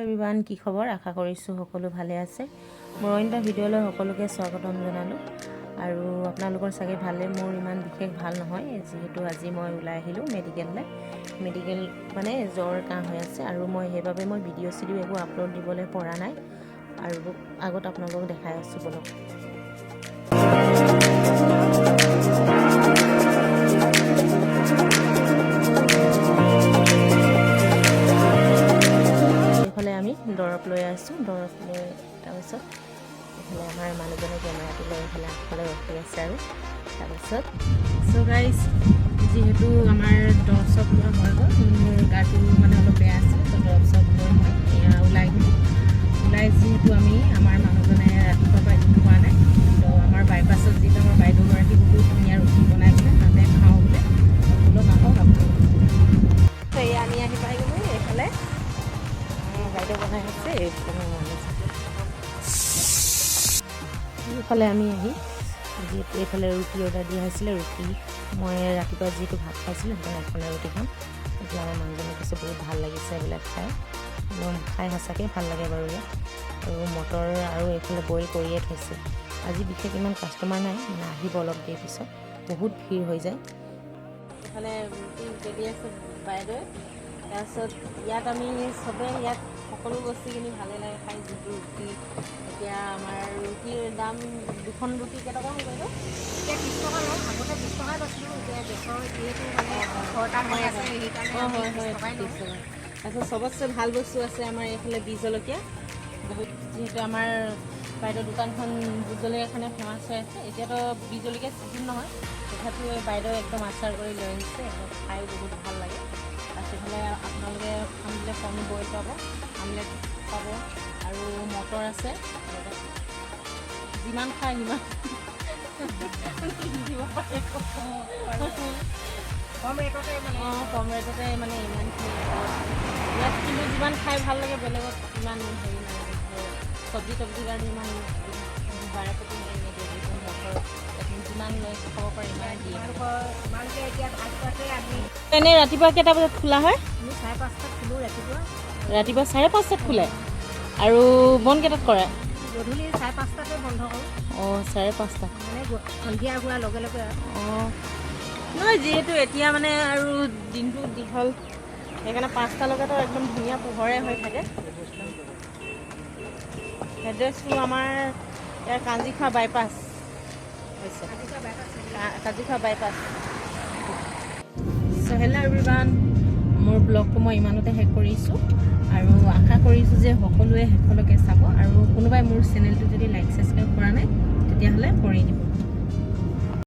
everyone কি খবৰ আশা কৰিছোঁ সকলো ভালে আছে মোৰ অন্য ভিডিঅ'লৈ সকলোকে স্বাগতম জনালোঁ আৰু আপোনালোকৰ চাগে ভালে মোৰ ইমান বিশেষ ভাল নহয় যেহেতু আজি মই ওলাই আহিলোঁ মেডিকেল মানে জ্বৰ কাহ হৈ আছে আৰু মই সেইবাবে মই ভিডিঅ' একো আপলোড দিবলৈ পৰা নাই আৰু আগত আপোনালোকক দেখাই আছোঁ বলক দৰৱ লৈ আছোঁ দৰৱ লৈ তাৰপিছত এইফালে আমাৰ মানুহজনে কেমেৰাটো লৈ এইফালে আগফালে ৰখি আছে আৰু তাৰপিছত চ' গাইজ যিহেতু আমাৰ দৰৱ চব লোৱা হৈ গ'ল মোৰ গাটো মানে অলপ বেয়া আছে তো দৰৱ চব লৈ মই ওলাই গ'লোঁ ওলাই যিহেতু আমি আমাৰ মানুহজনে ৰাতিপুৱাৰ পৰা একো খোৱা নাই তো আমাৰ বাইপাছত যিটো আমাৰ বাইদেউগৰাকী বহুত ধুনীয়া ৰুটি বনাইছিলে তাতে খাওঁ বোলে অলপ আহক আপোনালোক এয়া আমি আহি পাই গ'লোঁ এইফালে বাইদেউ বনাই আছে এইফালে আমি আহি যিহেতু এইফালে ৰুটি অৰ্ডাৰ দিয়া হৈছিলে ৰুটি মই ৰাতিপুৱা যিটো ভাত খাইছিলোঁ সেইকাৰণে এখনে ৰুটি খাম এতিয়া আমাৰ মানুহজনে কৈছে বহুত ভাল লাগিছে এইবিলাক খাই সঁচাকৈ ভাল লাগে বাৰু ইয়াত আৰু মটৰ আৰু এইফালে বইল কৰিয়ে থৈছে আজি বিশেষ ইমান কাষ্টমাৰ নাই মানে আহিব অলপ দেৰি পিছত বহুত ভিৰ হৈ যায় এইফালে ৰুটি বেলি আছে বাইদেৱে তাৰপিছত ইয়াত আমি চবেই ইয়াত সকলো বস্তুখিনি ভালেই লাগে খাই যিটো ৰুটি এতিয়া আমাৰ ৰুটিৰ দাম দুখন ৰুটি কেইটকা হৈ গ'ল এতিয়া 30 টকা লওঁ আগতে 20 টকা লৈছিলোঁ এতিয়া গেছৰ যিহেতু মানে খৰটা হৈ আছে সেইকাৰণে হয় তাৰপিছত চবতছে ভাল বস্তু আছে আমাৰ এইফালে বীজ জলকীয়া বহুত যিহেতু আমাৰ বাইদেউ দোকানখন ভোট জলকীয়াখনে ফেমাছ হৈ আছে এতিয়াতো বীজ জলকীয়া চিজন নহয় তথাপিও বাইদেউ একদম আচাৰ কৰি লৈ আহিছে একদম খাই বহুত ভাল লাগে সেইফালে আপোনালোকে খামলে কণী বইল পাব আমলেট পাব আৰু মটৰ আছে যিমান খায় সিমান দিব পাৰে কম ৰেটতে মানে ইমানখিনি ইয়াত কিন্তু যিমান খাই ভাল লাগে বেলেগত ইমান হেৰি নালাগে চব্জি কাৰণে ইমান বাৰে প্ৰতি হেৰি নিদিয়ে মটৰ যিমান লৈ খাব পাৰে ইমান দিয়ে এনেই ৰাতিপুৱা কেইটা বজাত খোলা হয় 5:30 খোলোঁ ৰাতিপুৱা 5:30 খোলে আৰু বন্ধ কেইটাত কৰে গধূলি 5:30 বন্ধ কৰোঁ অঁ 5:30 মানে সন্ধিয়া হোৱাৰ লগে লগে অঁ নহয় যিহেতু এতিয়া মানে আৰু দিনটো দীঘল সেইকাৰণে 5টালৈকেতো একদম ধুনীয়া পোহৰে হৈ থাকে এড্ৰেছটো আমাৰ ইয়াৰ কাঞ্জিখোৱা বাইপাছ হৈছে কাঞ্জিখোৱা বাইপাছ চ' হেল্ল' এভৰিৱান মোৰ ব্লগটো মই ইমানতে শেষ কৰিছোঁ আৰু আশা কৰিছোঁ যে সকলোৱে শেষলৈকে চাব আৰু কোনোবাই মোৰ চেনেলটো যদি লাইক ছাবস্ক্ৰাইব কৰা নাই তেতিয়াহ'লে কৰি দিব